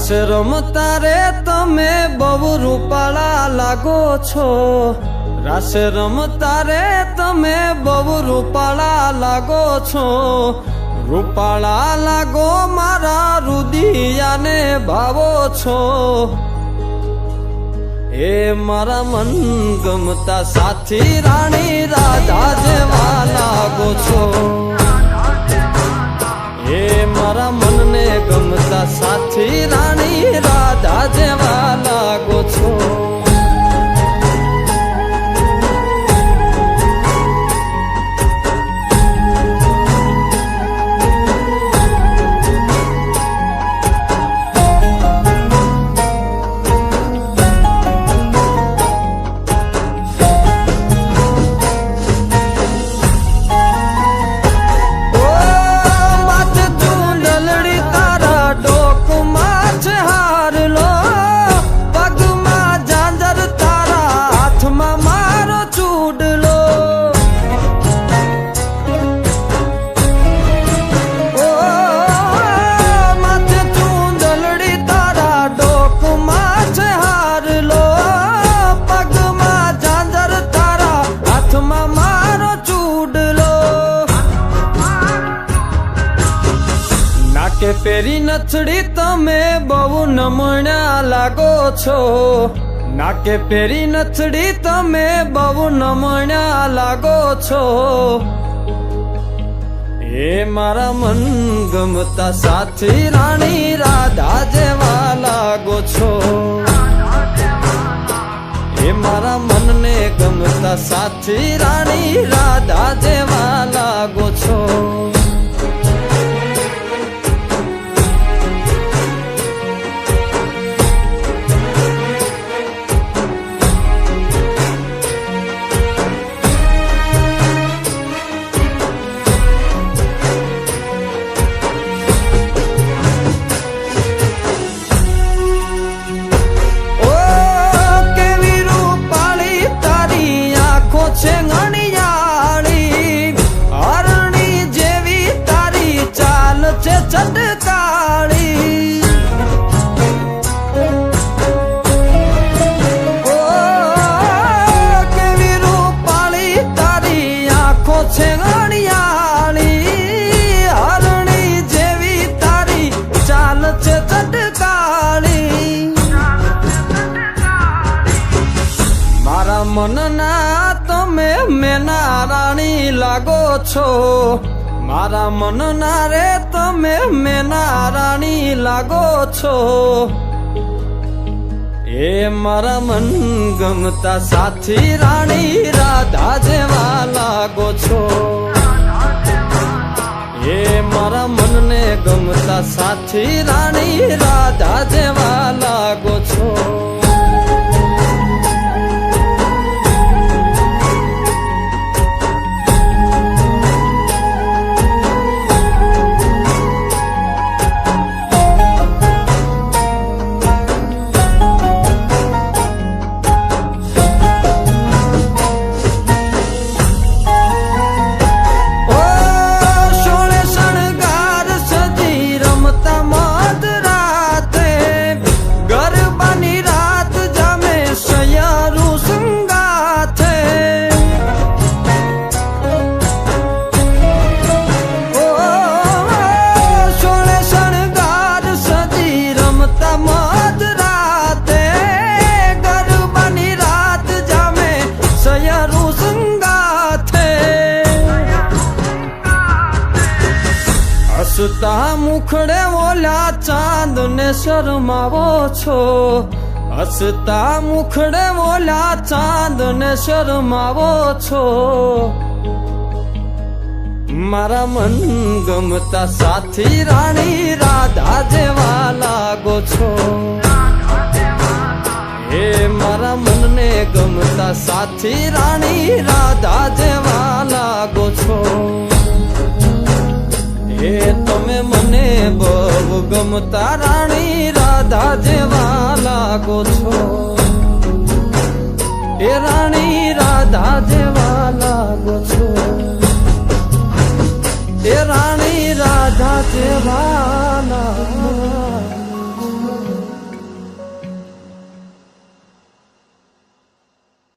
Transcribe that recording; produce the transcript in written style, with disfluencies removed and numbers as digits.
રાસ રમતા રે તમે બહુ રૂપાળા લાગો છો, રાસ રમતા રે તમે બહુ રૂપાળા લાગો છો, રૂપાળા લાગો મારા રુદિયાને ભાવો છો, એ મારા મન ગમતા સાથી રાણી રાધા જેવા લાગો છો, એ મારા મનને ગમતા સાથી રાણી રાધા જેવા લાગો છો. કે પેરી નથડી તમે બહુ નમણ્યા લાગો છો, નાકે પેરી નથડી તમે બહુ નમણ્યા લાગો છો, એ મારા મન ગમતા સાથી રાણી રાધા જેવા લાગો છો, એ મારા મનને ગમતા સાથી રાણી રાધા જેવા લાગો છો. ચટકાળી ઓ કેવી રૂપાળી તારી આંખો છે ઘડિયાળી, હરણી જેવી તારી ચાલ છે ચટકાળી, મારા મનના તમે મેના રાણી લાગો છો, મારા મનના રે તમે મેના રાણી લાગો છો, એ મારા મન ગમતા સાથી રાણી રાધા જેવા લાગો છો, એ મારા મનને ગમતા સાથી રાણી રાધા જેવા લાગો છો. હસતા મુખડે ઓલા ચાંદ ને શરમાવો છો, હસતા મુખડે ઓલા ચાંદ ને શરમાવો છો, મારા મન ગમતા સાથી રાણી રાધા જેવા લાગો છો, એ મારા મનને ગમતા સાથી રાણી રાધા જેવા લાગો છો, એ તમે મને બહુ ગમતા રાણી રાધા જેવા લાગો છો, એ રાણી રાધા જેવા